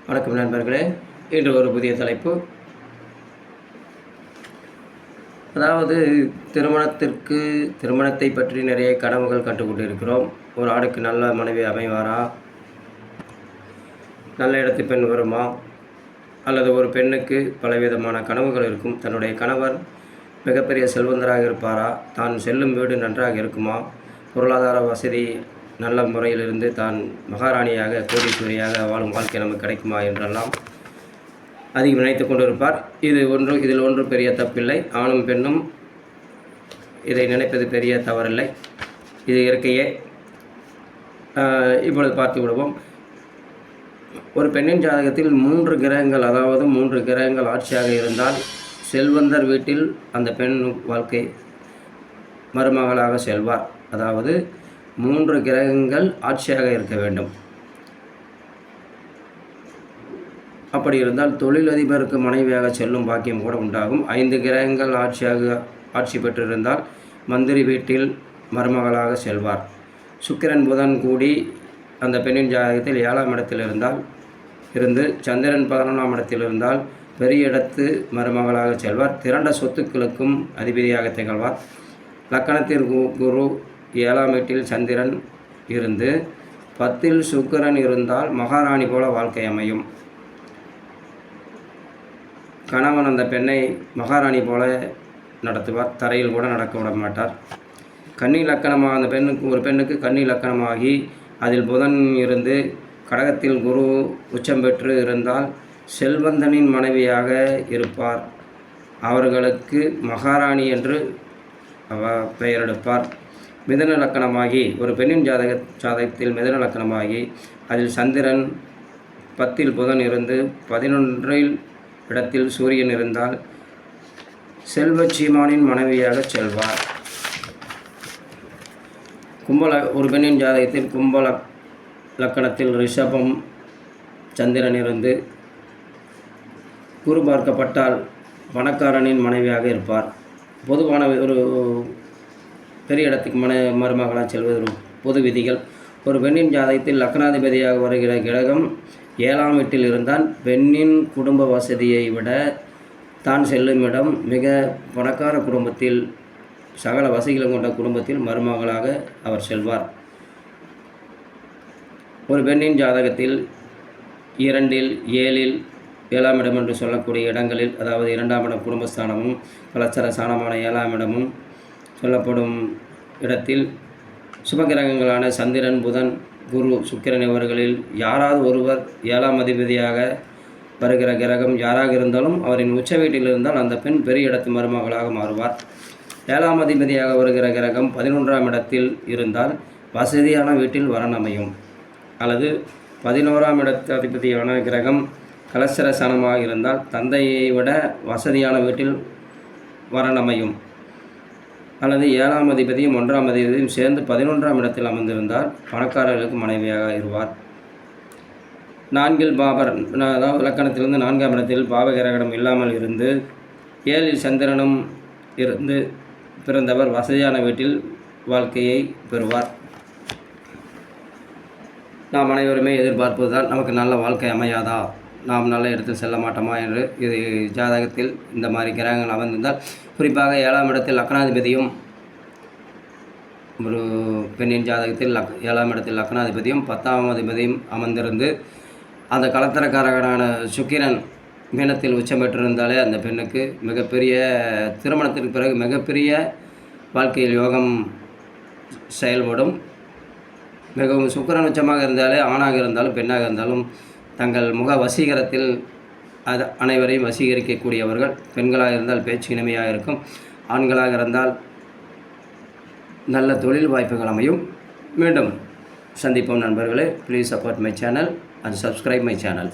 வணக்கம் நண்பர்களே. இன்று ஒரு புதிய தலைப்பு. அதாவது திருமணத்தை பற்றி நிறைய கனவுகள் கண்டுகொண்டு இருக்கிறோம். ஒரு ஆணுக்கு நல்ல மனைவி அமைவாரா, நல்ல இடத்து பெண் வருமா, அல்லது ஒரு பெண்ணுக்கு பலவிதமான கனவுகள் இருக்கும். தன்னுடைய கணவர் மிகப்பெரிய செல்வந்தராக இருப்பாரா, தான் செல்லும் வீடு நன்றாக இருக்குமா, பொருளாதார வசதி நல்ல முறையிலிருந்து தான் மகாராணியாக கோடீஸ்வரியாக வாழும் வாழ்க்கை நமக்கு கிடைக்குமா என்றெல்லாம் அதிகம் நினைத்து கொண்டிருப்பார். இதில் ஒன்று பெரிய தப்பில்லை. ஆணும் பெண்ணும் இதை நினைப்பது பெரிய தவறில்லை. இது இயற்கையே. இப்பொழுது பார்த்து விடுவோம். ஒரு பெண்ணின் ஜாதகத்தில் 3 கிரகங்கள், அதாவது 3 கிரகங்கள் ஆட்சியாக இருந்தால் செல்வந்தர் வீட்டில் அந்த பெண் வாழ்க்கை மருமகளாக செல்வார். அதாவது 3 கிரகங்கள் ஆட்சியாக இருக்க வேண்டும். அப்படி இருந்தால் தொழிலதிபருக்கு மனைவியாக செல்லும் பாக்கியம் கூட உண்டாகும். 5 கிரகங்கள் ஆட்சி பெற்றிருந்தால் மந்திரி வீட்டில் மருமகளாக செல்வார். சுக்கிரன் புதன் கூடி அந்த பெண்ணின் ஜாதகத்தில் 7ஆம் இடத்தில் இருந்து சந்திரன் 11ஆம் இடத்தில் இருந்தால் பெரிய இடத்து மருமகளாக செல்வார். திரண்ட சொத்துக்களுக்கும் அதிபதியாக திகழ்வார். லக்கணத்தில் குரு 7ஆம் வீட்டில் சந்திரன் இருந்து 10இல் சுக்கிரன் இருந்தால் மகாராணி போல வாழ்க்கை அமையும். கணவன் அந்த பெண்ணை மகாராணி போல நடத்துவார். தரையில் கூட நடக்க விட மாட்டார். கன்னி லக்கணமாக அந்த ஒரு பெண்ணுக்கு கன்னி லக்கணமாகி அதில் புதன் இருந்து கடகத்தில் குரு உச்சம் பெற்று இருந்தால் செல்வந்தனின் மனைவியாக இருப்பார். அவர்களுக்கு மகாராணி என்று பெயரெடுப்பார். மிதுன லக்கணமாகி ஒரு பெண்ணின் ஜாதகத்தில் மிதுன லக்கணமாகி அதில் சந்திரன் 10இல் புதன் இருந்து 11இல் இடத்தில் சூரியன் இருந்தால் செல்வச்சீமானின் மனைவியாக செல்வார். ஒரு பெண்ணின் ஜாதகத்தில் கும்ப லக்கணத்தில் ரிஷபம் சந்திரன் இருந்து குரு பார்க்கப்பட்டால் பணக்காரனின் மனைவியாக இருப்பார். பொதுவான ஒரு பெரிய இடத்துக்கு மருமகளாக செல்வது பொது விதிகள். ஒரு பெண்ணின் ஜாதகத்தில் லக்னாதிபதியாக வருகிற கிரகம் 7ஆம் வீட்டில் இருந்தால் பெண்ணின் குடும்ப வசதியை விட தான் செல்லும் இடம் மிக பணக்கார குடும்பத்தில், சகல வசதிகளும் கொண்ட குடும்பத்தில் மருமகளாக அவர் செல்வார். ஒரு பெண்ணின் ஜாதகத்தில் 2இல் 7இல் 7ஆம் இடம் என்று சொல்லக்கூடிய இடங்களில், அதாவது 2ஆம் இடம் குடும்பஸ்தானமும் கலச்சர ஸ்தானமான 7ஆம் இடமும் சொல்லப்படும் இடத்தில் சுபகிரகங்களான சந்திரன் புதன் குரு சுக்கிரன் இவர்களில் யாராவது ஒருவர் 7ஆம் அதிபதியாக வருகிற கிரகம் யாராக இருந்தாலும் அவரின் உச்ச வீட்டில் இருந்தால் அந்த பெண் பெரிய இடத்து மருமகளாக மாறுவார். 7ஆம் அதிபதியாக வருகிற கிரகம் 11ஆம் இடத்தில் இருந்தால் வசதியான வீட்டில் வரன் அமையும். அல்லது 11ஆம் இடத்து அதிபதியான கிரகம் கலசர சனமாக இருந்தால் தந்தையை விட வசதியான வீட்டில் வரன் அமையும். அல்லது 7ஆம் அதிபதியும் 1ஆம் அதிபதியும் சேர்ந்து 11ஆம் இடத்தில் அமர்ந்திருந்தால் பணக்காரர்களுக்கு மனைவியாக இருவார். 4இல் பாபர், அதாவது இலக்கணத்திலிருந்து 4ஆம் இடத்தில் பாவகிரகணம் இல்லாமல் இருந்து 7இல் சந்திரனும் இருந்து பிறந்தவர் வசதியான வீட்டில் வாழ்க்கையை பெறுவார். நாம் அனைவருமே எதிர்பார்ப்பது தான், நமக்கு நல்ல வாழ்க்கை அமையாதா, நாம் நல்ல இடத்தில் செல்ல மாட்டோமா என்று. இது ஜாதகத்தில் இந்த மாதிரி கிரகங்கள் அமர்ந்திருந்தால், குறிப்பாக 7ஆம் இடத்தில் லக்னாதிபதியும் ஒரு பெண்ணின் ஜாதகத்தில் 7ஆம் இடத்தில் லக்னாதிபதியும் 10ஆம் அதிபதியும் அமர்ந்திருந்து அந்த கலத்தரக்காரகனான சுக்கிரன் மீனத்தில் உச்சம் பெற்றிருந்தாலே அந்த பெண்ணுக்கு மிகப்பெரிய திருமணத்திற்கு பிறகு மிகப்பெரிய வாழ்க்கையில் யோகம் செயல்படும். மிகவும் சுக்கிரன் உச்சமாக இருந்தாலே ஆணாக இருந்தாலும் பெண்ணாக இருந்தாலும் தங்கள் முக வசீகரத்தில் அனைவரையும் வசீகரிக்கக்கூடியவர்கள். பெண்களாக இருந்தால் பேச்சு இனிமையாக இருக்கும். ஆண்களாக இருந்தால் நல்ல தொழில் வாய்ப்புகள் அமையும். மீண்டும் சந்திப்போம் நண்பர்களே. Please support my channel and subscribe my channel.